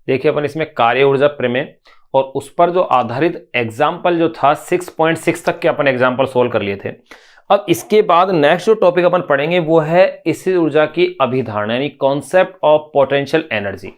देखिए अपन इसमें कार्य ऊर्जा प्रमेय और उस पर जो आधारित एग्जाम्पल जो था 6.6 तक के अपन एग्जाम्पल सोल्व कर लिए थे। अब इसके बाद नेक्स्ट जो टॉपिक अपन पढ़ेंगे वो है स्थिर ऊर्जा की अभिधारणा यानी कॉन्सेप्ट ऑफ पोटेंशियल एनर्जी।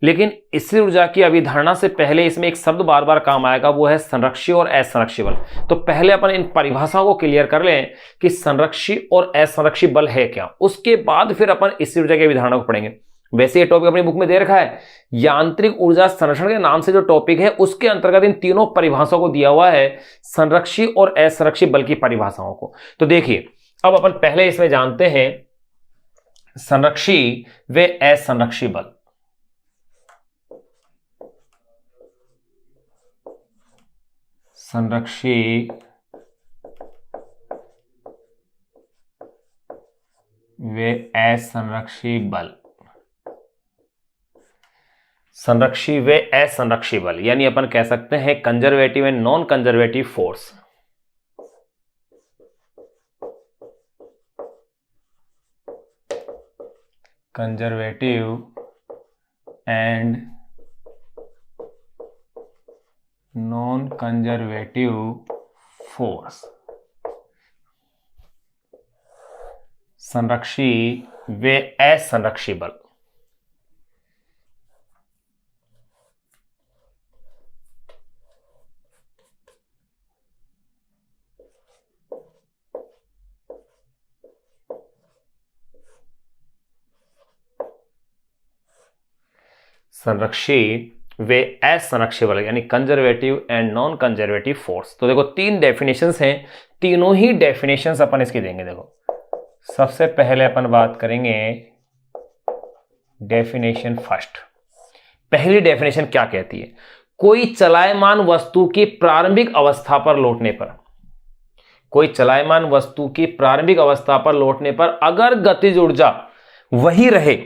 लेकिन स्थिर ऊर्जा की अभिधारणा से पहले इसमें एक शब्द बार बार काम आएगा, वो है संरक्षी और असंरक्षी बल। तो पहले अपन इन परिभाषाओं को क्लियर कर लें कि संरक्षी और असंरक्षी बल है क्या, उसके बाद फिर अपन स्थिर ऊर्जा की अभिधारणा को पढ़ेंगे। वैसे ये टॉपिक अपनी बुक में दे रखा है, यांत्रिक ऊर्जा संरक्षण के नाम से जो टॉपिक है उसके अंतर्गत इन तीनों परिभाषाओं को दिया हुआ है, संरक्षी और असंरक्षी बल की परिभाषाओं को। तो देखिए अब अपन पहले इसमें जानते हैं संरक्षी व असंरक्षी बल। संरक्षी व असंरक्षी बल, संरक्षी व असंरक्षी बल यानी अपन कह सकते हैं conservative and non conservative force. Conservative and non conservative force, संरक्षी व असंरक्षी बल। संरक्षी वे असंरक्षी बल यानी conservative and non conservative force. तो देखो तीन डेफिनेशंस हैं, तीनों ही डेफिनेशंस अपन इसकी देंगे। देखो सबसे पहले अपन बात करेंगे डेफिनेशन फर्स्ट। पहली डेफिनेशन क्या कहती है, कोई चलायमान वस्तु की प्रारंभिक अवस्था पर लौटने पर, कोई चलायमान वस्तु की प्रारंभिक अवस्था पर लौटने पर अगर गतिज ऊर्जा वही रहे,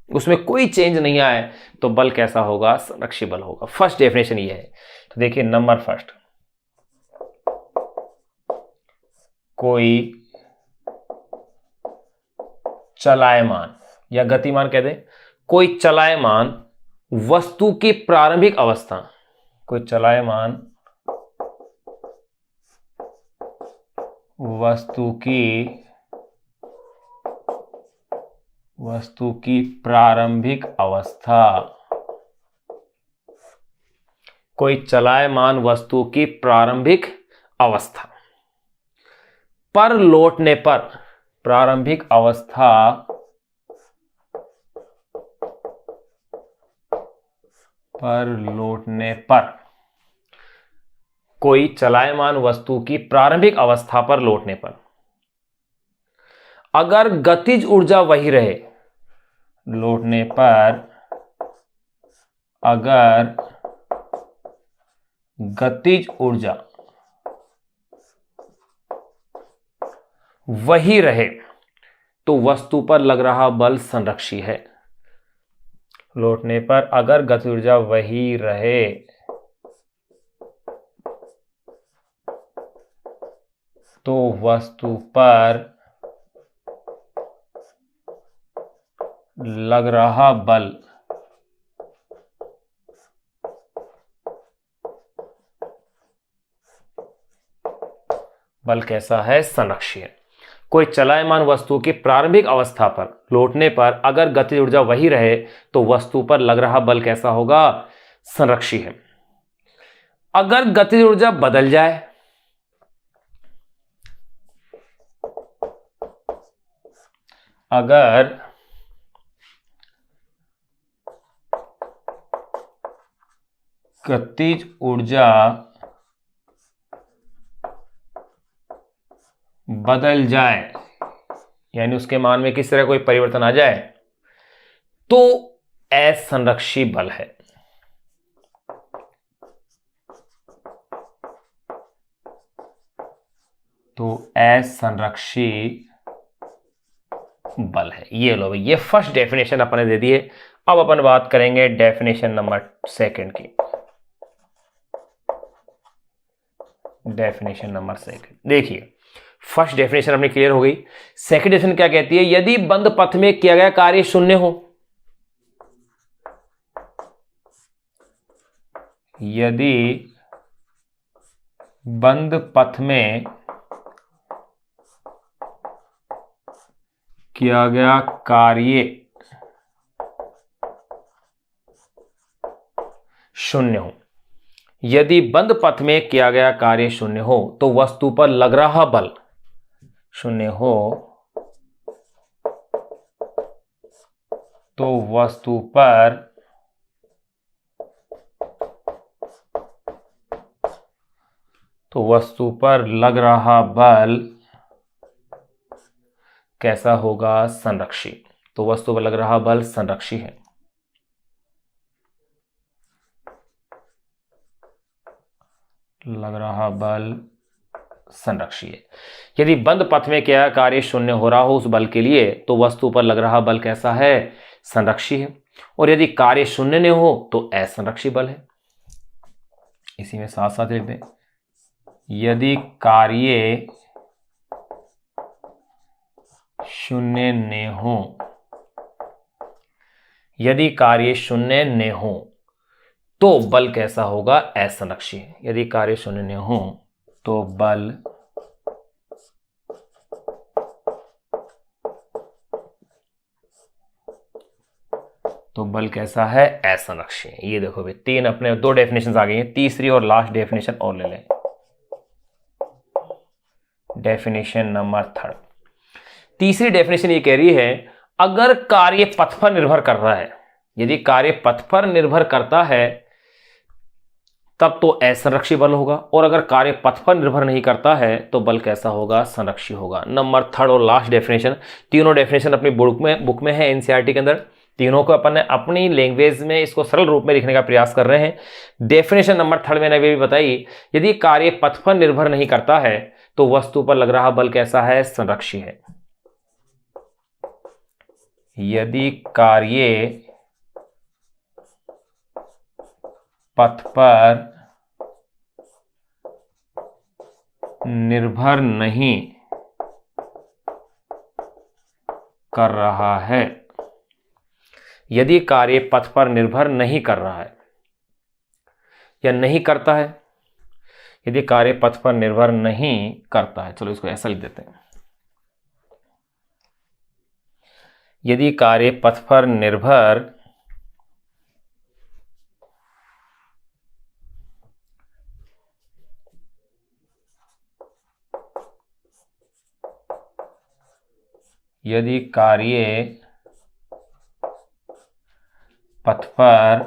उसमें कोई चेंज नहीं आए, तो बल कैसा होगा, संरक्षी बल होगा। फर्स्ट डेफिनेशन ये है। तो देखिए नंबर फर्स्ट, कोई चलायमान या गतिमान कह दे, कोई चलायमान वस्तु की प्रारंभिक अवस्था, कोई चलायमान वस्तु की प्रारंभिक अवस्था, कोई चलायमान वस्तु की प्रारंभिक अवस्था पर लौटने पर, प्रारंभिक अवस्था पर लौटने पर, कोई चलायमान वस्तु की प्रारंभिक अवस्था पर लौटने पर अगर गतिज ऊर्जा वही रहे, लौटने पर अगर गतिज ऊर्जा वही रहे तो वस्तु पर लग रहा बल संरक्षी है। लौटने पर अगर गतिज ऊर्जा वही रहे तो वस्तु पर लग रहा बल कैसा है, संरक्षी है। कोई चलायमान वस्तु की प्रारंभिक अवस्था पर लौटने पर अगर गतिज ऊर्जा वही रहे तो वस्तु पर लग रहा बल कैसा होगा, संरक्षी है। अगर गतिज ऊर्जा बदल जाए, अगर गतिज ऊर्जा बदल जाए यानी उसके मान में किस तरह कोई परिवर्तन आ जाए, तो असंरक्षी बल है। तो असंरक्षी बल है। ये लो भाई, ये फर्स्ट डेफिनेशन अपने दे दिए। अब अपन बात करेंगे डेफिनेशन नंबर सेकंड की। डेफिनेशन नंबर सेकंड देखिए, फर्स्ट डेफिनेशन अपनी क्लियर हो गई। सेकंड डेफिनेशन क्या कहती है, यदि बंद पथ में किया गया कार्य शून्य हो, यदि बंद पथ में किया गया कार्य शून्य हो, यदि बंद पथ में किया गया कार्य शून्य हो तो वस्तु पर लग रहा बल शून्य हो, तो वस्तु पर लग रहा बल कैसा होगा? संरक्षी। तो वस्तु पर लग रहा बल संरक्षी है। लग रहा बल संरक्षी है। यदि बंद पथ में क्या कार्य शून्य हो रहा हो उस बल के लिए, तो वस्तु पर लग रहा बल कैसा है? संरक्षी है। और यदि कार्य शून्य न हो तो असंरक्षी बल है। इसी में साथ साथ लिख दें, यदि कार्य शून्य न हो, यदि कार्य शून्य न हो तो बल कैसा होगा? असंरक्षी। यदि कार्य शून्य न हो तो बल कैसा है? असंरक्षी। ये देखो भाई, तीन अपने दो डेफिनेशन आ गई हैं। तीसरी और लास्ट डेफिनेशन और ले लें। Definition number 3। तीसरी डेफिनेशन ये कह रही है, अगर कार्य पथ पर निर्भर कर रहा है, यदि कार्य पथ पर निर्भर करता है तब तो असंरक्षी बल होगा, और अगर कार्य पथ पर निर्भर नहीं करता है तो बल कैसा होगा? संरक्षी होगा। नंबर 3 और लास्ट डेफिनेशन, तीनों डेफिनेशन अपनी बुक में है, एनसीईआरटी के अंदर। तीनों को अपन ने अपनी लैंग्वेज में इसको सरल रूप में लिखने का प्रयास कर रहे हैं। डेफिनेशन नंबर 3 मैंने अभी भी बताई, यदि कार्य पथ पर निर्भर नहीं करता है तो वस्तु पर लग रहा बल कैसा है? संरक्षी है। यदि कार्य पथ पर निर्भर नहीं कर रहा है, यदि कार्य पथ पर निर्भर नहीं कर रहा है या नहीं करता है, यदि कार्य पथ पर निर्भर नहीं करता है, चलो इसको ऐसा लिख देते हैं, यदि कार्य पथ पर निर्भर यदि कार्य पथ पर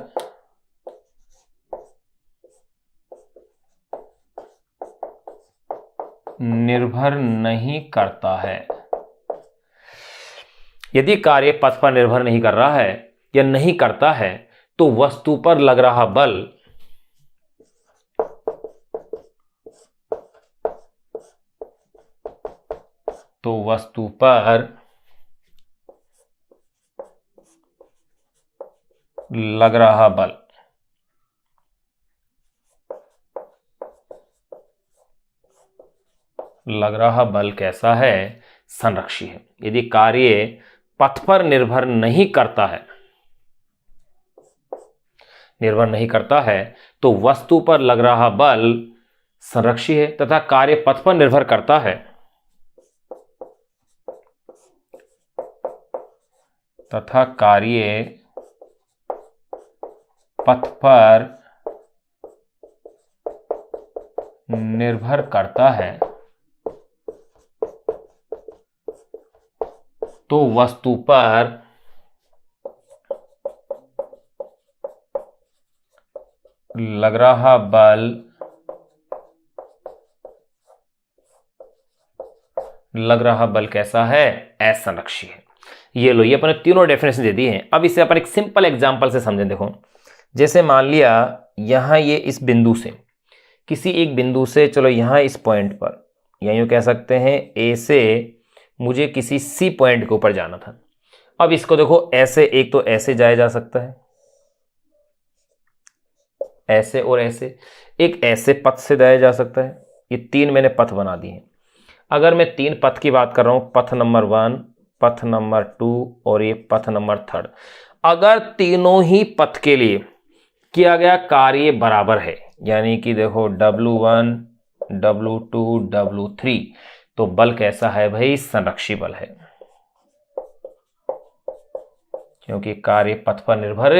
निर्भर नहीं करता है, यदि कार्य पथ पर निर्भर नहीं कर रहा है या नहीं करता है तो वस्तु पर लग रहा बल लग रहा बल कैसा है? संरक्षी है। यदि कार्य पथ पर निर्भर नहीं करता है तो वस्तु पर लग रहा बल संरक्षी है, तथा कार्य पथ पर निर्भर करता है तथा कार्य पथ पर निर्भर करता है तो वस्तु पर लग रहा बल कैसा है? असंरक्षी है। ये लो, ये अपने तीनों डेफिनेशन दे दी हैं। अब इसे अपन एक सिंपल एग्जांपल से समझें। देखो, जैसे मान लिया यहां ये इस बिंदु से, किसी एक बिंदु से, चलो यहां इस पॉइंट पर, या यूं कह सकते हैं ए से मुझे किसी सी पॉइंट के ऊपर जाना था। अब इसको देखो, ऐसे, एक तो ऐसे जाया जा सकता है, ऐसे और ऐसे, एक ऐसे पथ से जाया जा सकता है। ये तीन मैंने पथ बना दिए हैं। अगर मैं तीन पथ की बात कर रहा हूं, पथ नंबर 1, पथ नंबर 2 और ये पथ नंबर 3, अगर तीनों ही पथ के लिए किया गया कार्य बराबर है, यानी कि देखो W1 W2 W3, तो बल कैसा है भाई, संरक्षी बल है, क्योंकि कार्य पथ पर निर्भर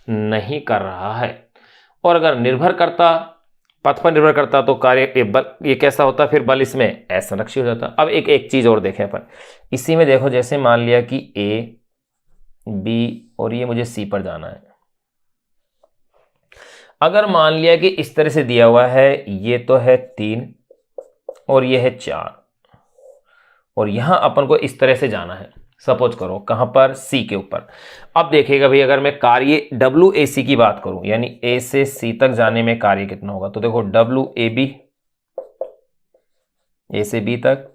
नहीं कर रहा है। और अगर निर्भर करता, पथ पर निर्भर करता, तो कार्य बल ये कैसा होता, फिर बल इसमें असंरक्षी हो जाता। अब एक चीज और देखें अपन इसी में, देखो जैसे मान लिया कि ए बी और ये मुझे सी पर जाना है। अगर मान लिया कि इस तरह से दिया हुआ है, ये तो है 3 और ये है 4, और यहां अपन को इस तरह से जाना है, सपोज करो कहां पर, सी के ऊपर। अब देखिएगा भाई, अगर मैं कार्य WAC की बात करूं, यानी ए से सी तक जाने में कार्य कितना होगा, तो देखो WAB, ए से बी तक,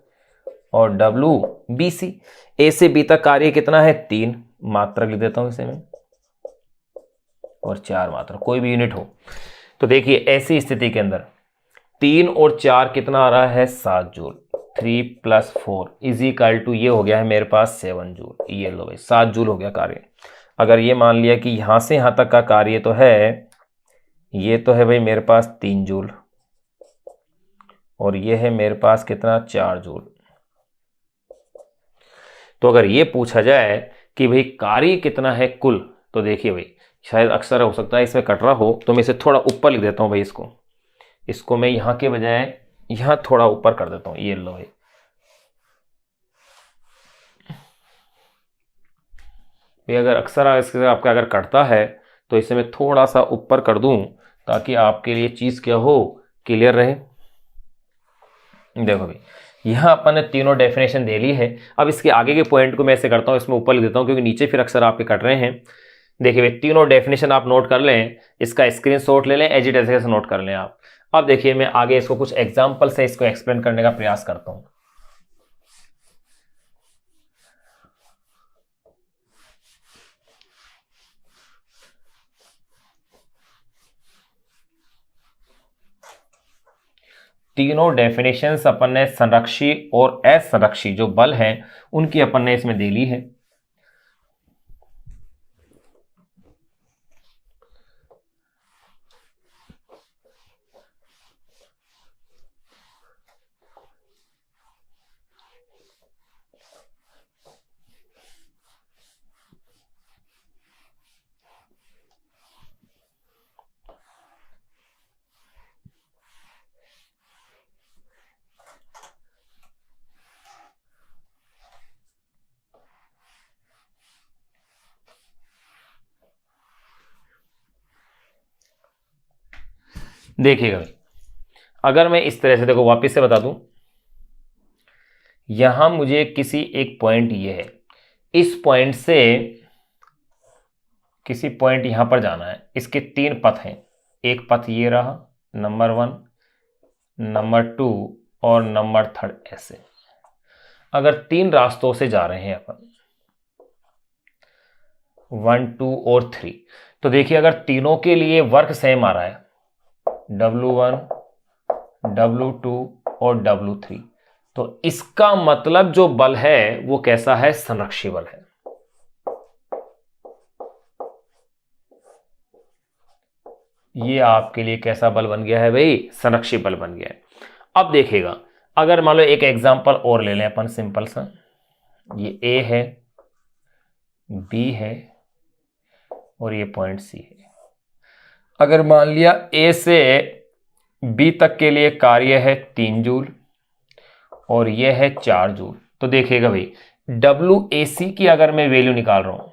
और WBC, ए से बी तक कार्य कितना है, 3 मात्रक लिख देता हूं इसे मैं, और 4 मात्रक, कोई भी यूनिट हो। तो देखिए ऐसी स्थिति के अंदर 3 और 4 कितना आ रहा है, 7 जूल। 3 + 4 = ये हो गया है मेरे पास 7 जूल। ये लो भाई 7 जूल हो गया कार्य। अगर ये मान लिया कि यहां से यहां तक का कार्य तो है, ये तो है भाई मेरे पास 3 जूल, और ये है मेरे पास कितना, 4 जूल। तो अगर ये पूछा जाए कि भाई कार्य कितना है कुल, तो देखिए भाई शायद अक्सर हो सकता है इसमें कटरा हो, तो मैं इसे थोड़ा ऊपर लिख देता हूं भाई, इसको मैं यहां के बजाय यहां थोड़ा ऊपर कर देता हूं। ये लो भाई, अगर अक्सर इसके आपका अगर कटता है तो इसे मैं थोड़ा सा ऊपर कर दूं, ताकि आपके लिए चीज क्या हो, क्लियर रहे। देखो भाई यहां अपन ने तीनों डेफिनेशन दे ली है। अब इसके आगे के पॉइंट को मैं ऐसे करता हूं, इसमें ऊपर लिख देता हूं, क्योंकि नीचे फिर अक्सर आपके कट रहे हैं। देखिए भाई तीनों डेफिनेशन आप नोट कर लें, इसका स्क्रीनशॉट ले लें, एज इट एज नोट कर लें आप। अब देखिए मैं आगे इसको कुछ एग्जांपल से इसको एक्सप्लेन करने का प्रयास करता हूं। तीनों डेफिनेशंस अपन ने संरक्षी और असंरक्षी जो बल हैं उनकी अपन ने इसमें दे ली है। देखिएगा भाई, अगर मैं इस तरह से देखो वापस से बता दूं, यहां मुझे किसी एक पॉइंट ये है, इस पॉइंट से किसी पॉइंट यहां पर जाना है। इसके 3 पथ हैं, एक पथ ये रहा, नंबर 1, नंबर 2 और नंबर 3 ऐसे। अगर 3 रास्तों से जा रहे हैं अपन, 1 2 और 3, तो देखिए अगर तीनों के लिए वर्क सेम आ रहा है, W1 W2 और W3, तो इसका मतलब जो बल है वो कैसा है, संरक्षी बल है। ये आपके लिए कैसा बल बन गया है भाई, संरक्षी बल बन गया है। अब देखिएगा, अगर मान लो एक एग्जांपल और ले लें अपन सिंपल सा, ये A है, B है और ये पॉइंट C है। अगर मान लिया A से B तक के लिए कार्य है 3 जूल और ये है 4 जूल, तो देखिएगा भाई WAC की अगर मैं वैल्यू निकाल रहा हूं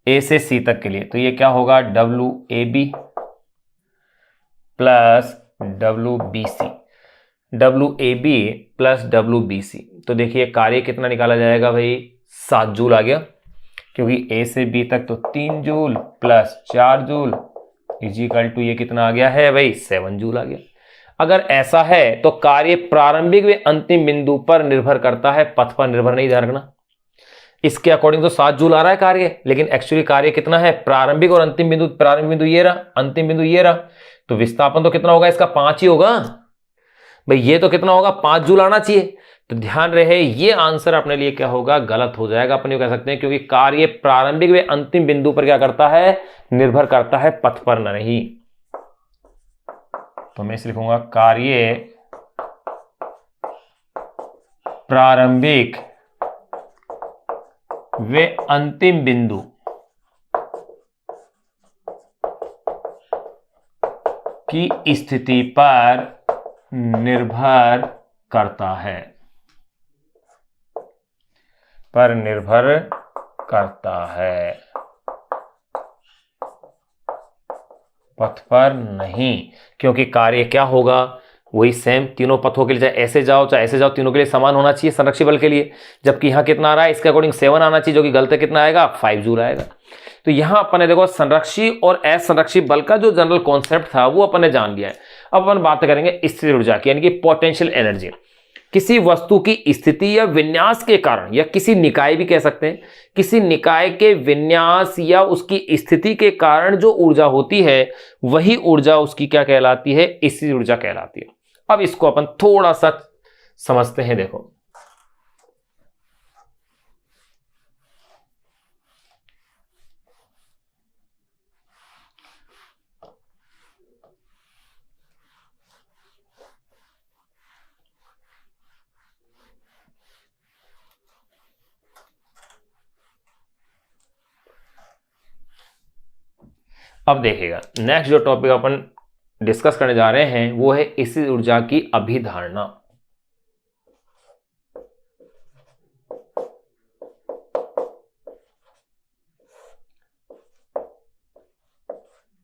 A से C तक के लिए, तो ये क्या होगा, WAB plus WBC, WAB plus WBC। तो देखिए कार्य कितना निकाला जाएगा भाई, 7 जूल आ गया, क्योंकि A से B तक तो 3 joule plus 4 joule is equal to ये कितना आ गया है भाई, 7 जूल आ गया। अगर ऐसा है तो कार्य प्रारंभिक व अंतिम बिंदु पर निर्भर करता है, पथ पर निर्भर नहीं, ध्यान रखना। इसके अकॉर्डिंग तो 7 जूल आ रहा है कार्य, लेकिन एक्चुअली कार्य कितना है, प्रारंभिक और अंतिम बिंदु, प्रारंभिक बिंदु ये रहा, अंतिम बिंदु ये रहा, तो विस्थापन तो कितना होगा इसका, 5 ही होगा। भाई ये तो कितना होगा, 5 जूल आना चाहिए। तो ध्यान रहे ये आंसर अपने लिए क्या होगा, गलत हो जाएगा। अपन ये कह सकते हैं क्योंकि कार्य प्रारंभिक व अंतिम बिंदु पर क्या करता है, निर्भर करता है, पथ पर नहीं। तो मैं इसे लिखूंगा कार्य प्रारंभिक व अंतिम बिंदु की स्थिति पर निर्भर करता है, पर निर्भर करता है, पथ पर नहीं। क्योंकि कार्य क्या होगा, वही सेम तीनों पथों के लिए, चाहे ऐसे जाओ चाहे ऐसे जाओ, तीनों के लिए समान होना चाहिए संरक्षी बल के लिए। जबकि यहां कितना आ रहा है, इसके अकॉर्डिंग 7 आना चाहिए, जो कि गलत कितना आएगा, 5 जूल आएगा। तो यहां अपन ने देखो संरक्षी और असंरक्षी बल का जो जनरल कॉन्सेप्ट था वो अपन ने जान लिया है। अब अपन बात करेंगे स्थिर ऊर्जा की, यानी कि पोटेंशियल एनर्जी। किसी वस्तु की स्थिति या विन्यास के कारण, या किसी निकाय भी कह सकते हैं, किसी निकाय के विन्यास या उसकी स्थिति के कारण जो ऊर्जा होती है, वही ऊर्जा उसकी क्या कहलाती है, स्थिर ऊर्जा कहलाती है। अब इसको अपन थोड़ा सा समझते हैं। देखो अब देखिएगा, नेक्स्ट जो टॉपिक अपन डिस्कस करने जा रहे हैं वो है स्थिर ऊर्जा की अभिधारणा।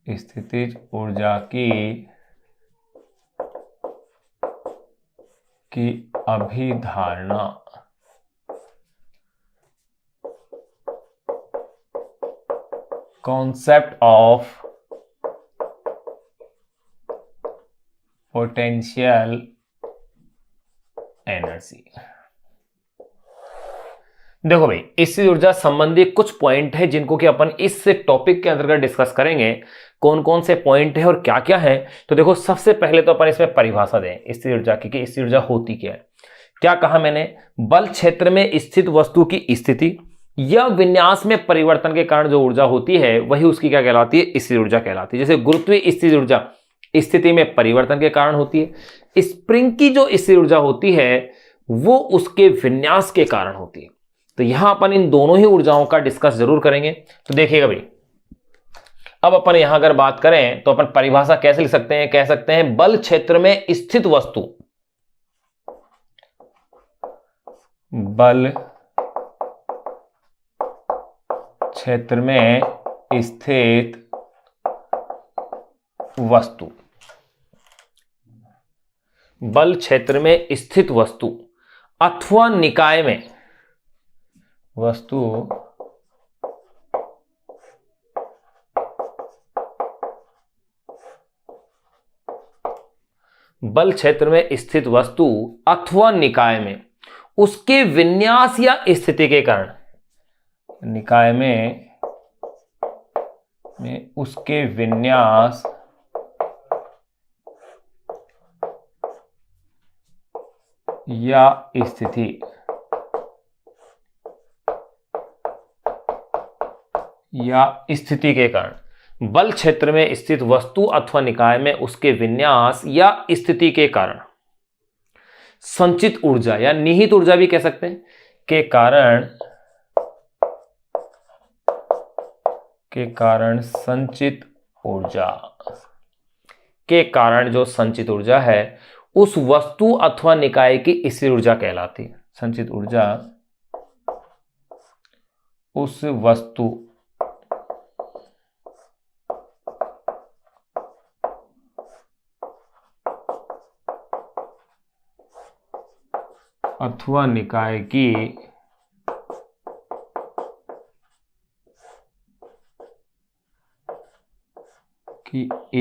स्थितिज ऊर्जा की अभिधारणा। Concept of potential energy. देखो भाई, स्थिर ऊर्जा संबंधी कुछ पॉइंट है जिनको कि अपन इस टॉपिक के अंतर्गत डिस्कस करेंगे। कौन कौन से पॉइंट है और क्या क्या है, तो देखो सबसे पहले तो अपन इसमें परिभाषा दें स्थिर ऊर्जा की, कि स्थिर ऊर्जा होती क्या है। क्या कहा मैंने, बल क्षेत्र में स्थित वस्तु की स्थिति या विन्यास में परिवर्तन के कारण जो ऊर्जा होती है वही उसकी क्या कहलाती है, स्थिर ऊर्जा कहलाती है। जैसे गुरुत्वीय स्थिर ऊर्जा स्थिति में परिवर्तन के कारण होती है, स्प्रिंग की जो स्थिर ऊर्जा होती है वो उसके विन्यास के कारण होती है। तो यहां अपन इन दोनों ही ऊर्जाओं का डिस्कस जरूर करेंगे। तो देखिएगा भाई, अब अपन यहां अगर बात करें तो अपन परिभाषा कैसे लिख सकते हैं, कह सकते हैं बल क्षेत्र में स्थित वस्तु, बल क्षेत्र में स्थित वस्तु, बल क्षेत्र में स्थित वस्तु अथवा निकाय में वस्तु बल क्षेत्र में स्थित वस्तु अथवा निकाय में उसके विन्यास या स्थिति के कारण, निकाय में उसके विन्यास या स्थिति के कारण, बल क्षेत्र में स्थित वस्तु अथवा निकाय में उसके विन्यास या स्थिति के कारण संचित ऊर्जा या निहित ऊर्जा भी कह सकते हैं, के कारण संचित ऊर्जा के कारण जो संचित ऊर्जा है उस वस्तु अथवा निकाय की स्थिर ऊर्जा कहलाती है। संचित ऊर्जा उस वस्तु अथवा निकाय की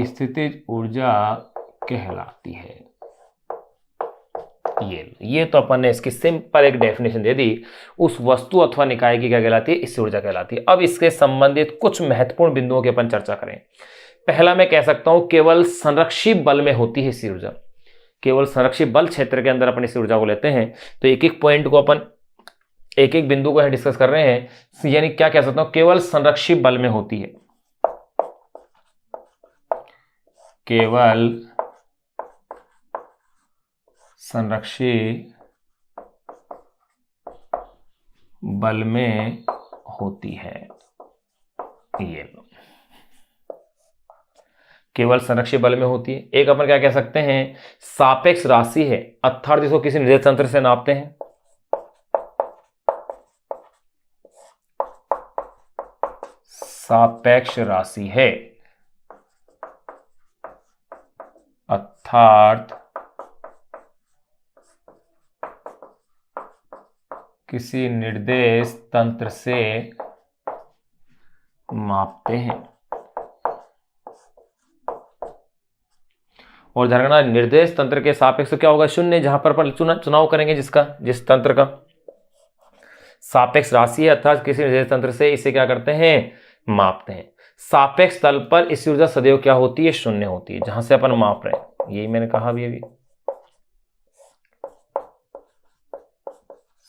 स्थितिज ऊर्जा कहलाती है। ये तो अपन ने इसकी सिंपल एक डेफिनेशन दे दी। उस वस्तु अथवा निकाय की क्या कहलाती है, स्थिर ऊर्जा कहलाती है। अब इसके संबंधित कुछ महत्वपूर्ण बिंदुओं की अपन चर्चा करें। पहला मैं कह सकता हूं केवल संरक्षी बल में होती है स्थिर ऊर्जा। केवल संरक्षित बल क्षेत्र के अंदर अपन इस ऊर्जा को लेते हैं, तो एक एक पॉइंट को अपन एक एक बिंदु को डिस्कस कर रहे हैं। यानी क्या कह सकता हूं, केवल संरक्षित बल में होती है, केवल संरक्षित बल में होती है। ये केवल संरक्षित बल में होती है। एक अपन क्या कह सकते हैं, सापेक्ष राशि है, अर्थात इसको किसी निर्देश तंत्र से नापते हैं। सापेक्ष राशि है अर्थात किसी निर्देश तंत्र से मापते हैं। और ध्यान रखना, निर्देश तंत्र के सापेक्ष क्या होगा, शून्य, जहां पर अपन चुनाव करेंगे जिस तंत्र का सापेक्ष राशि है अर्थात किसी निर्देश तंत्र से इसे क्या करते हैं, मापते हैं। सापेक्ष तल पर इसकी ऊर्जा सदैव क्या होती है, शून्य होती है, जहां से अपन माप रहे हैं। यही मैंने कहा अभी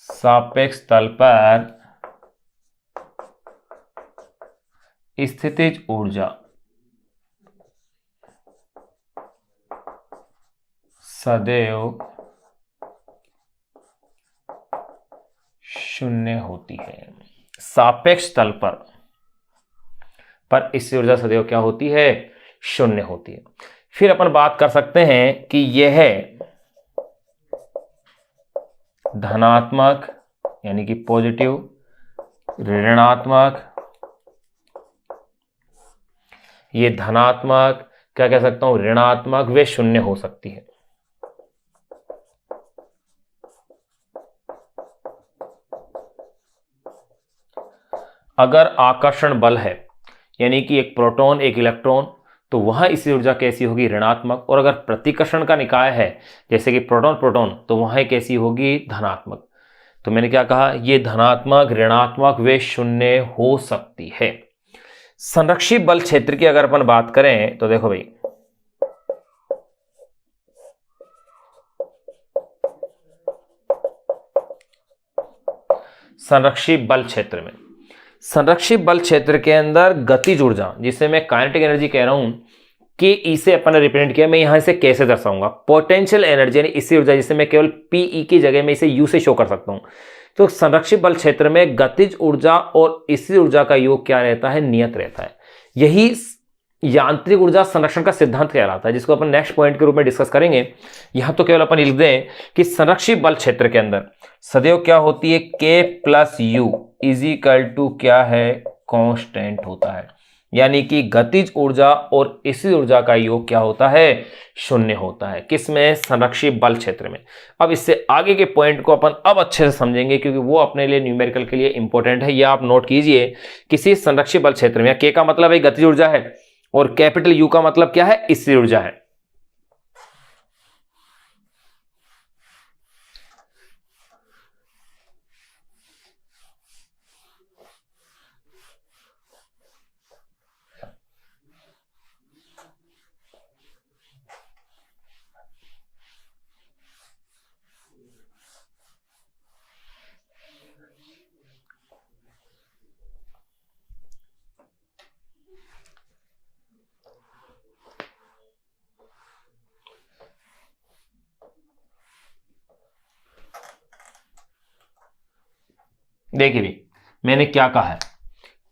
सापेक्ष तल पर स्थितिज ऊर्जा सदैव शून्य होती है। सापेक्ष तल पर इसकी ऊर्जा सदैव क्या होती है, शून्य होती है। फिर अपन बात कर सकते हैं कि यह धनात्मक यानी कि पॉजिटिव, ऋणात्मक, ये धनात्मक, क्या कह सकता हूं, ऋणात्मक, वे शून्य हो सकती है। अगर आकर्षण बल है यानी कि एक प्रोटॉन एक इलेक्ट्रॉन, तो वहां इसकी ऊर्जा कैसी होगी, ऋणात्मक। और अगर प्रतिकर्षण का निकाय है जैसे कि प्रोटॉन प्रोटॉन, तो वहां कैसी होगी, धनात्मक। तो मैंने क्या कहा, ये धनात्मक, ऋणात्मक, वे शून्य हो सकती है। संरक्षित बल क्षेत्र की अगर अपन बात करें तो देखो भाई, संरक्षित बल क्षेत्र में, संरक्षित बल क्षेत्र के अंदर गतिज ऊर्जा, जिसे मैं काइनेटिक एनर्जी कह रहा हूं, कि इसे अपन ने रिप्रेजेंट किया। मैं यहां इसे कैसे दर्शाऊंगा, पोटेंशियल एनर्जी यानी इसी ऊर्जा, जिसे मैं केवल पीई की जगह में इसे यू से शो कर सकता हूं। तो संरक्षित बल क्षेत्र में गतिज ऊर्जा और इसी ऊर्जा का योग क्या रहता है, नियत रहता है। यही यांत्रिक ऊर्जा संरक्षण का सिद्धांत कहलाता है, जिसको अपन नेक्स्ट पॉइंट के रूप में डिस्कस करेंगे। यहां तो केवल अपन लिख दें कि संरक्षित बल क्षेत्र के अंदर सदैव क्या होती है, K plus you is equal to क्या है, कांस्टेंट होता है। यानी कि गतिज ऊर्जा और इसी ऊर्जा का योग क्या होता है, शून्य होता है। किसमें, संरक्षित बल क्षेत्र में। अब इससे आगे के पॉइंट को अपन अब अच्छे से समझेंगे, क्योंकि वो अपने लिए न्यूमेरिकल के लिए इंपॉर्टेंट है। या आप नोट कीजिए, किसी संरक्षित बल क्षेत्र में के का मतलब है गतिज ऊर्जा है, और कैपिटल यू का मतलब क्या है, स्थिर ऊर्जा है। देखिए भी मैंने क्या कहा है,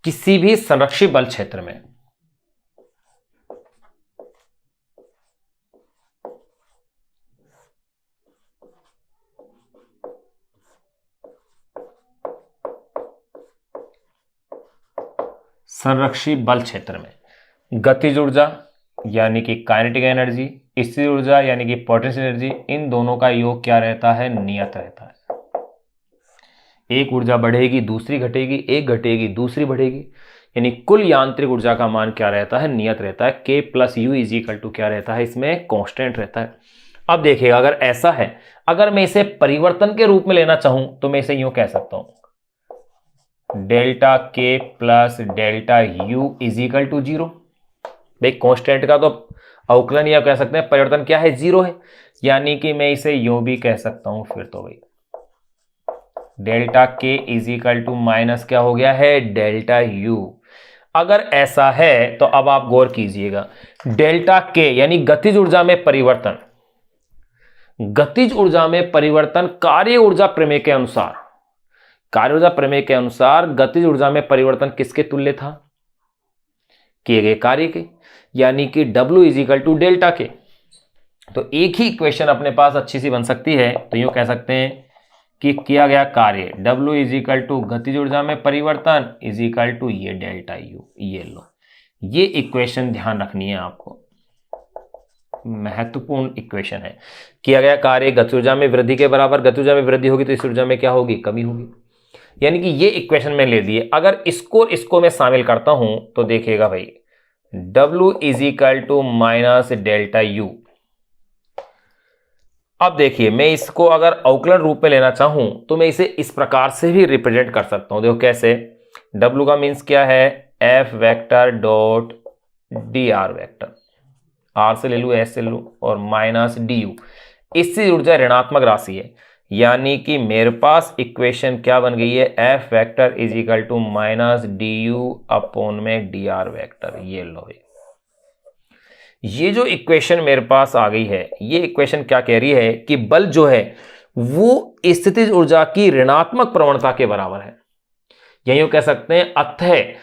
किसी भी संरक्षित बल क्षेत्र में संरक्षित बल क्षेत्र में गतिज ऊर्जा यानी कि काइनेटिक एनर्जी, स्थिर ऊर्जा यानी कि पोटेंशियल एनर्जी, इन दोनों का योग क्या रहता है, नियत रहता है। एक ऊर्जा बढ़ेगी दूसरी घटेगी, एक घटेगी दूसरी बढ़ेगी, यानी कुल यांत्रिक ऊर्जा का मान क्या रहता है, नियत रहता है। K plus U is equal to क्या रहता है, इसमें कांस्टेंट रहता है। अब देखिएगा, अगर ऐसा है, अगर मैं इसे परिवर्तन के रूप में लेना चाहूं तो मैं इसे यूं कह सकता हूं, delta K plus delta U is equal to 0। भाई कांस्टेंट का तो अवकलन या कह सकते हैं परिवर्तन क्या है, 0 है। यानी कि मैं इसे यूं भी कह सकता हूं फिर तो भाई डेल्टा के इज इक्वल टू माइनस क्या हो गया है डेल्टा यू। अगर ऐसा है तो अब आप गौर कीजिएगा, डेल्टा के यानी गतिज ऊर्जा में परिवर्तन, गतिज ऊर्जा में परिवर्तन कार्य ऊर्जा प्रमेय के अनुसार, कार्य ऊर्जा प्रमेय के अनुसार गतिज ऊर्जा में परिवर्तन किसके तुल्य था, किए गए कार्य के, यानी कि W is equal to delta K. तो एक ही इक्वेशन अपने पास अच्छी सी बन सकती है, तो यूं कह सकते हैं कि किया गया कार्य W इज इक्वल टू गतिज ऊर्जा में परिवर्तन इज इक्वल टू ये डेल्टा यू। ये लो, ये इक्वेशन ध्यान रखनी है आपको, महत्वपूर्ण इक्वेशन है। किया गया कार्य गतिज ऊर्जा में वृद्धि के बराबर, गतिज ऊर्जा में वृद्धि होगी तो इस ऊर्जा में क्या होगी कमी होगी, यानी कि ये इक्वेशन में ले दिए। अगर इसको मैं शामिल करता हूं तो देखिएगा भाई W is equal to minus delta U. अब देखिए मैं इसको अगर अवकलन रूप में लेना चाहूं तो मैं इसे इस प्रकार से भी रिप्रेजेंट कर सकता हूं। देखो कैसे, W का मीन्स क्या है F vector dot D R vector, R से ले लूँ S से ले लूँ, और माइनस डी यू। इससे ऊर्जा ऋणात्मक राशि है, यानी कि मेरे पास इक्वेशन क्या बन गई है F vector is equal to minus D U upon में डी आर वेक्टर। ये लो, ये जो इक्वेशन मेरे पास आ गई है, ये इक्वेशन क्या कह रही है कि बल जो है वो स्थितिज ऊर्जा की ऋणात्मक प्रवणता के बराबर है। यही कह सकते हैं अतः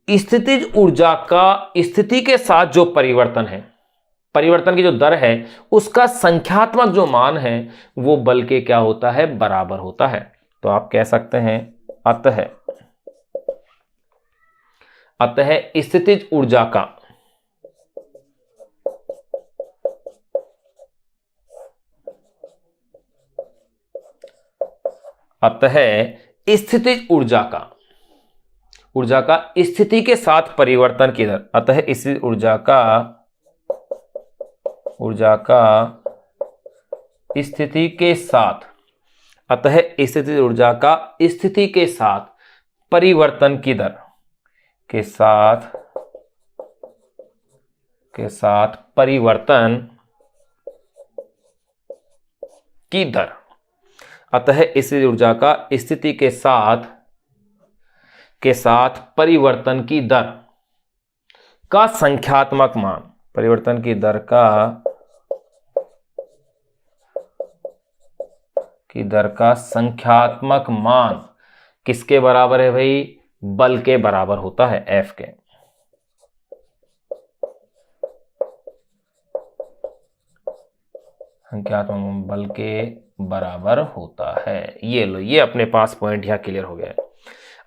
स्थितिज ऊर्जा का स्थिति के साथ जो परिवर्तन है, परिवर्तन की जो दर है, उसका संख्यात्मक जो मान है वो बल के क्या होता है बराबर होता है। तो आप कह सकते हैं अतः स्थितिज ऊर्जा का स्थितिज ऊर्जा का स्थिति के साथ परिवर्तन की दर, अतः स्थितिज ऊर्जा का स्थिति के साथ, अतः स्थितिज ऊर्जा का स्थिति के साथ परिवर्तन की दर के साथ परिवर्तन की दर, अतः स्थितिज ऊर्जा का स्थिति के साथ परिवर्तन की दर का संख्यात्मक मान, परिवर्तन की दर का संख्यात्मक मान किसके बराबर है भाई, बल के बराबर होता है, F के। संख्यात्मक बल के बराबर होता है। ये लो, ये अपने पास पॉइंट यहां क्लियर हो गया है।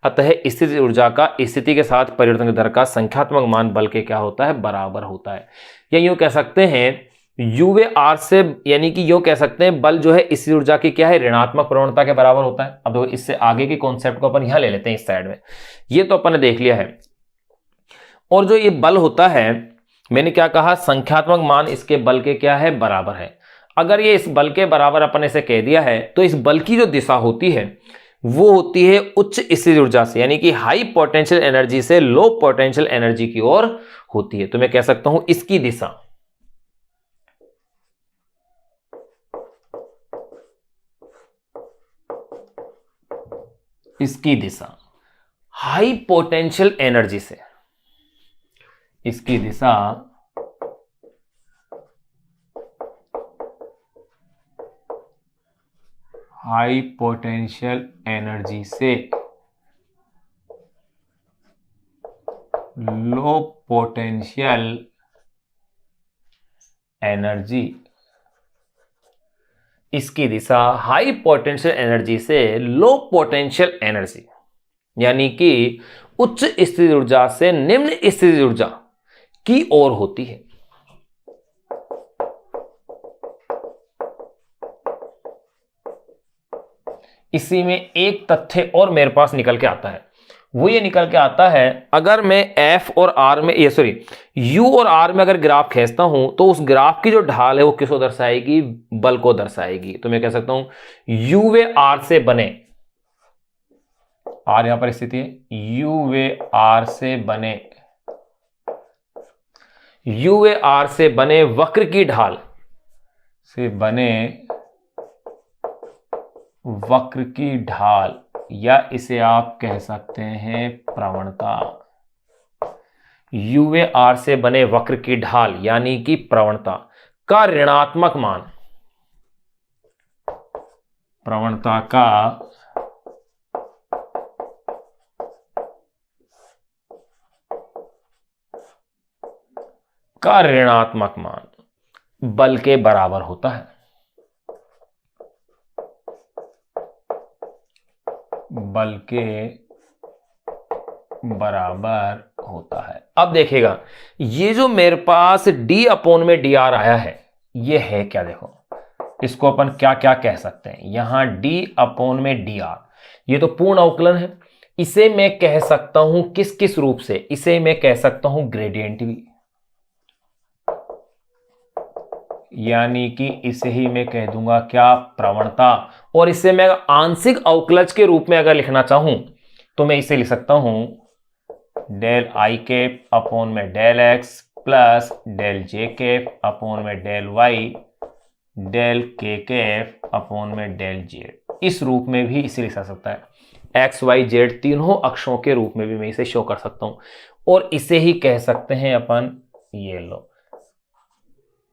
अतः स्थितिज ऊर्जा का स्थिति के साथ परिवर्तन की दर का संख्यात्मक मान बल के क्या होता है बराबर होता है। या यूं कह सकते हैं U वे R से, यानी कि यूं कह सकते हैं बल जो है स्थितिज ऊर्जा की क्या है ऋणात्मक प्रवणता के बराबर होता है। अब देखो इससे आगे के कॉन्सेप्ट को अपन यहां ले लेते हैं इस साइड में, ये तो अपन ने देख लिया है। और जो ये बल होता है, मैंने क्या कहा स्संख्यात्मक मान इसके बल के क्या है बराबर है। अगर ये इस बल के बराबर अपन इसे कह दिया है तो इस बल की जो दिशा होती है वो होती है उच्च स्थितिज ऊर्जा से, यानी कि हाई पोटेंशियल एनर्जी से लो पोटेंशियल एनर्जी की ओर होती है। तो मैं कह सकता हूं इसकी दिशा हाई पोटेंशियल एनर्जी से, इसकी दिशा हाई पोटेंशियल एनर्जी से लो पोटेंशियल एनर्जी, इसकी दिशा हाई पोटेंशियल एनर्जी से लो पोटेंशियल एनर्जी, यानी कि उच्च स्थितिज ऊर्जा से निम्न स्थितिज ऊर्जा की ओर होती है। इसी में एक तथ्य और मेरे पास निकल के आता है, वो ये निकल के आता है अगर मैं F और R में U और R में अगर ग्राफ खींचता हूं तो उस ग्राफ की जो ढाल है वो किसको दर्शाएगी, बल को दर्शाएगी। तो मैं कह सकता हूं U वे R से बने, R यहां पर स्थिति है, U वे R से बने वक्र की ढाल से बने वक्र की ढाल, या इसे आप कह सकते हैं प्रवणता। UAR से बने वक्र की ढाल यानी कि प्रवणता का ऋणात्मक मान, प्रवणता का ऋणात्मक मान बल के बराबर होता है, बल के बराबर होता है। अब देखिएगा ये जो मेरे पास D/dr आया है, ये है क्या? देखो इसको अपन क्या क्या कह सकते हैं, यहां D/dr ये तो पूर्ण अवकलन है। इसे मैं कह सकता हूं किस किस रूप से? इसे मैं कह सकता हूं ग्रेडियंट भी, यानी कि इसे ही मैं कह दूंगा क्या? प्रवणता। और इसे मैं आंशिक अवकलज के रूप में अगर लिखना चाहूं तो मैं इसे लिख सकता हूं डेल आई कैप अपॉन में del X plus del J cap upon में del Y del K cap upon में डेल जेड। इस रूप में भी इसे लिखा सकता है। एक्स वाई जेड तीनों अक्षों के रूप में भी मैं इसे शो कर सकता हूं। और इसे ही कह सकते हैं अपन, ये लो,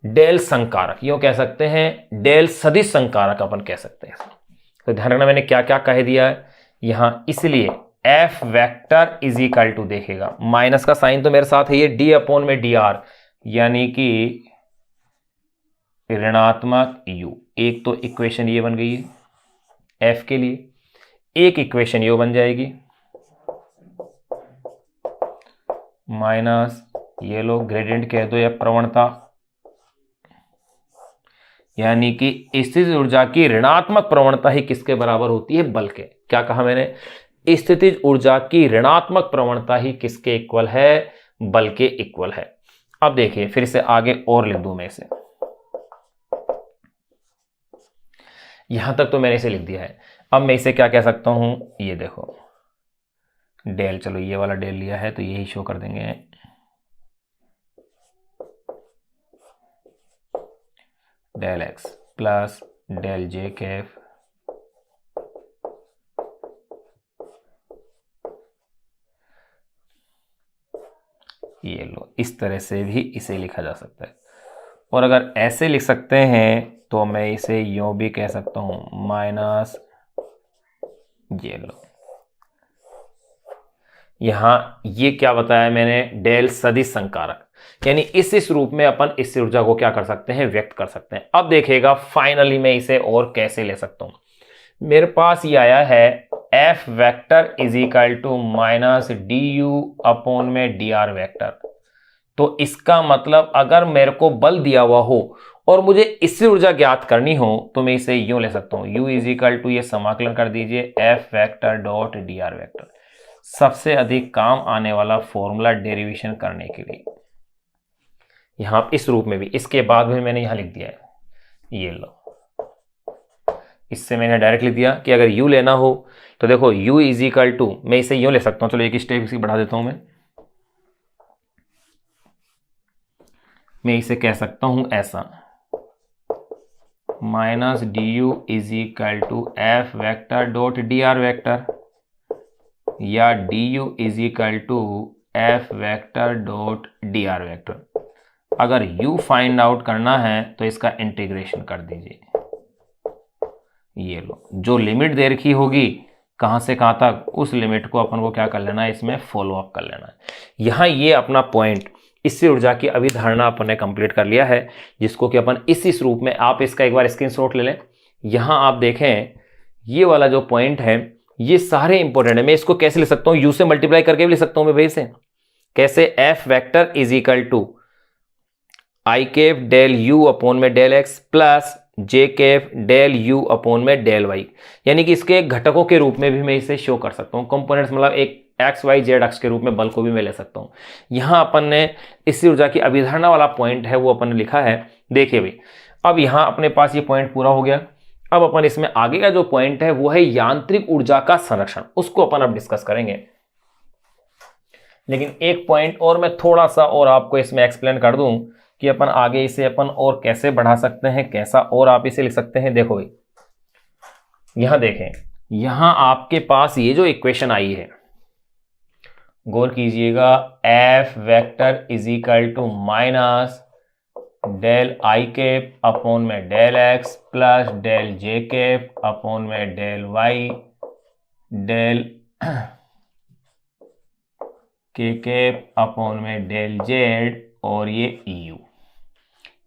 डेल संकारक, यूं कह सकते हैं डेल सदिश संकारक अपन कह सकते हैं। तो ध्यान रखना मैंने क्या क्या कह दिया है यहां, इसलिए F vector is equal to, देखेगा माइनस का साइन तो मेरे साथ है, ये D/dr यानी कि ऋणात्मक u। एक तो इक्वेशन ये बन गई है एफ के लिए, एक इक्वेशन ये बन जाएगी माइनस ये लो ग्रेडियंट कह दो या प्रवणता, यानी कि स्थितिज ऊर्जा की ऋणात्मक प्रवणता ही किसके बराबर होती है? बल के। क्या कहा मैंने? स्थितिज ऊर्जा की ऋणात्मक प्रवणता ही किसके इक्वल है? बल के इक्वल है। अब देखिए फिर से आगे और लिख दूं मैं इसे, यहां तक तो मैंने इसे लिख दिया है। अब मैं इसे क्या कह सकता हूं? ये देखो डेल, चलो ये वाला डेल लिया है तो यही शो कर देंगे, डेल एक्स प्लस डेल जे कैफ ये लो। इस तरह से भी इसे लिखा जा सकता है। और अगर ऐसे लिख सकते हैं तो मैं इसे यूं भी कह सकता हूं माइनस ये लो। यहां ये क्या बताया मैंने? डेल सदिश संकारक, यानी इस रूप में अपन इस ऊर्जा को क्या कर सकते हैं? व्यक्त कर सकते हैं। अब देखिएगा फाइनली मैं इसे और कैसे ले सकता हूं। मेरे पास ये आया है F vector is equal to minus DU/में dr वेक्टर। तो इसका मतलब अगर मेरे को बल दिया हुआ हो और मुझे इससे ऊर्जा ज्ञात करनी हो तो मैं इसे यूं ले सकता हूं, U इज इक्वल टू, ये समाकलन कर दीजिए F vector dot dr vector. सबसे अधिक काम आने वाला फॉर्मूला डेरिवेशन करने के लिए, यहां इस रूप में भी, इसके बाद भी मैंने यहां लिख दिया है, ये लो। इससे मैंने डायरेक्ट लिख दिया कि अगर U लेना हो तो देखो U इज इक्वल टू, मैं इसे यूं ले सकता हूं, चलो एक स्टेप इसी बढ़ा देता हूं मैं इसे कह सकता हूं ऐसा, minus DU is equal to F vector dot dr vector, या DU is equal to F vector dot dr vector. अगर U फाइंड आउट करना है तो इसका इंटीग्रेशन कर दीजिए, ये लो। जो लिमिट दे रखी होगी कहां से कहां तक, उस लिमिट को अपन को क्या कर लेना है? इसमें फॉलो अप कर लेना है। यहां ये अपना पॉइंट, इससे ऊर्जा की अभिधारणा अपन ने कंप्लीट कर लिया है, जिसको कि अपन इस रूप में, आप इसका एक बार स्क्रीनशॉट ले लें। यहां आप देखें ये वाला जो पॉइंट है ये सारे इंपॉर्टेंट है। मैं इसको कैसे लिख सकता हूं? U से मल्टीप्लाई करके भी लिख सकता हूं मैं भाई इसे। कैसे? F vector is equal to I cap del U/में del X plus J cap del U/में डेल वाई, यानी कि इसके घटकों के रूप में भी मैं इसे शो कर सकता हूं। कंपोनेंट्स मतलब एक एक्स वाई जेड अक्ष के रूप में बल को भी मैं ले सकता हूं। यहां अपन ने इससे ऊर्जा की अभिधारणा वाला पॉइंट है वो अपन ने लिखा है। देखिए भाई, अब यहां अपने पास ये पॉइंट पूरा हो गया। अब अपन इसमें आगे का जो पॉइंट है वो है यांत्रिक ऊर्जा का संरक्षण, उसको अपन अब डिस्कस करेंगे। लेकिन एक पॉइंट और मैं थोड़ा सा और आपको इसमें एक्सप्लेन कर दूं कि अपन आगे इसे अपन और कैसे बढ़ा सकते हैं, कैसा और आप इसे लिख सकते हैं। देखो भाई यहां देखें, यहां आपके पास ये जो इक्वेशन आई है, गौर कीजिएगा, F vector is equal to minus del I cap upon में del X plus del J cap upon में del Y del K cap upon में डेल जेड और ये यू।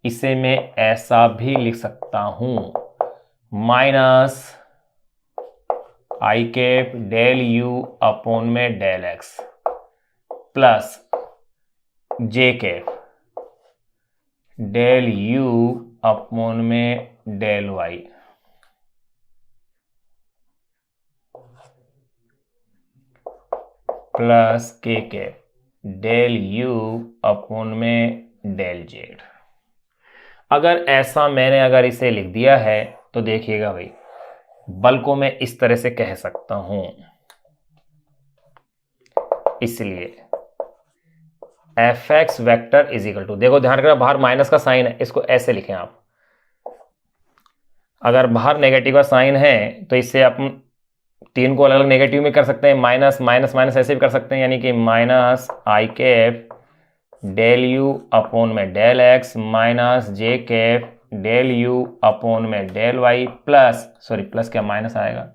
इसे मैं ऐसा भी लिख सकता हूं, minus I cap del U upon में del X plus J cap del U upon में del Y plus K cap del U upon में डेल जेड। अगर ऐसा मैंने अगर इसे लिख दिया है तो देखिएगा भाई, बल को मैं इस तरह से कह सकता हूं, इसलिए F X vector is equal to, देखो ध्यान रखना बाहर माइनस का साइन है, इसको ऐसे लिखें आप। अगर बाहर नेगेटिव का साइन है तो इससे आप तीन को अलग अलग नेगेटिव में कर सकते हैं, माइनस माइनस माइनस ऐसे भी कर सकते हैं, यानी कि minus I cap del U upon में del X minus J cap del U upon में del Y plus, sorry plus क्या माइनस आएगा,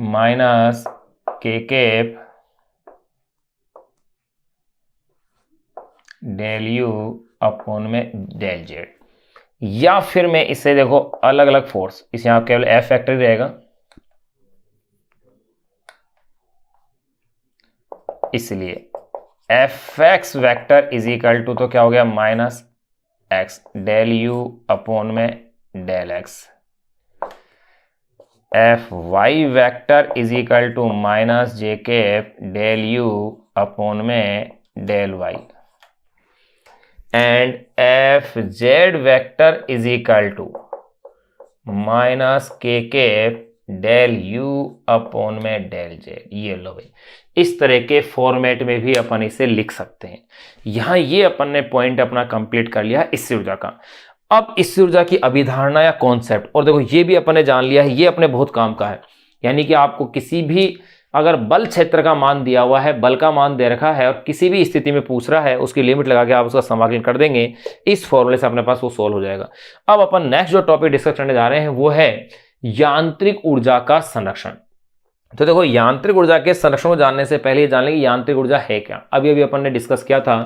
minus K cap del U upon में डेल जेड। या फिर मैं इसे देखो अलग अलग फोर्स, इस यहां केवल एफ फैक्टर रहेगा, इसलिए F X vector is equal to तो क्या हो गया, minus X del U upon में del X, F Y vector is equal to minus J cap del U upon में del Y, and F Z vector is equal to minus K cap del U upon में del Z. ये लो भाई, इस तरह के format में भी अपन इसे लिख सकते हैं। यहां ये अपन ने पॉइंट अपना कंप्लीट कर लिया स्थिर ऊर्जा का। अब स्थिर ऊर्जा की अभिधारणा या कॉन्सेप्ट, और देखो ये भी अपन ने जान लिया है, ये अपने बहुत काम का है। यानी कि आपको किसी भी अगर बल क्षेत्र का मान दिया हुआ है, बल का मान दे रखा है और किसी भी स्थिति में पूछ रहा है, उसकी लिमिट लगा के आप उसका समाकलन कर देंगे, इस फॉर्मूले से अपने पास वो सोल्व हो जाएगा। अब अपन नेक्स्ट जो टॉपिक डिस्कस करने जा रहे हैं वो है यांत्रिक ऊर्जा का संरक्षण। तो देखो यांत्रिक ऊर्जा के संरक्षण को जानने से पहले ये जान लें कि यांत्रिक ऊर्जा है क्या। अभी अभी अपन ने डिस्कस किया था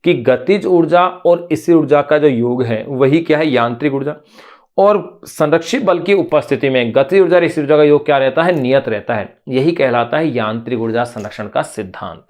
कि गतिज ऊर्जा और स्थिर ऊर्जा का जो योग है वही क्या है, यांत्रिक ऊर्जा। और संरक्षित बल की उपस्थिति में गतिज ऊर्जा और स्थिर ऊर्जा का योग क्या रहता है, नियत रहता है। यही कहलाता है यांत्रिक ऊर्जा संरक्षण का सिद्धांत।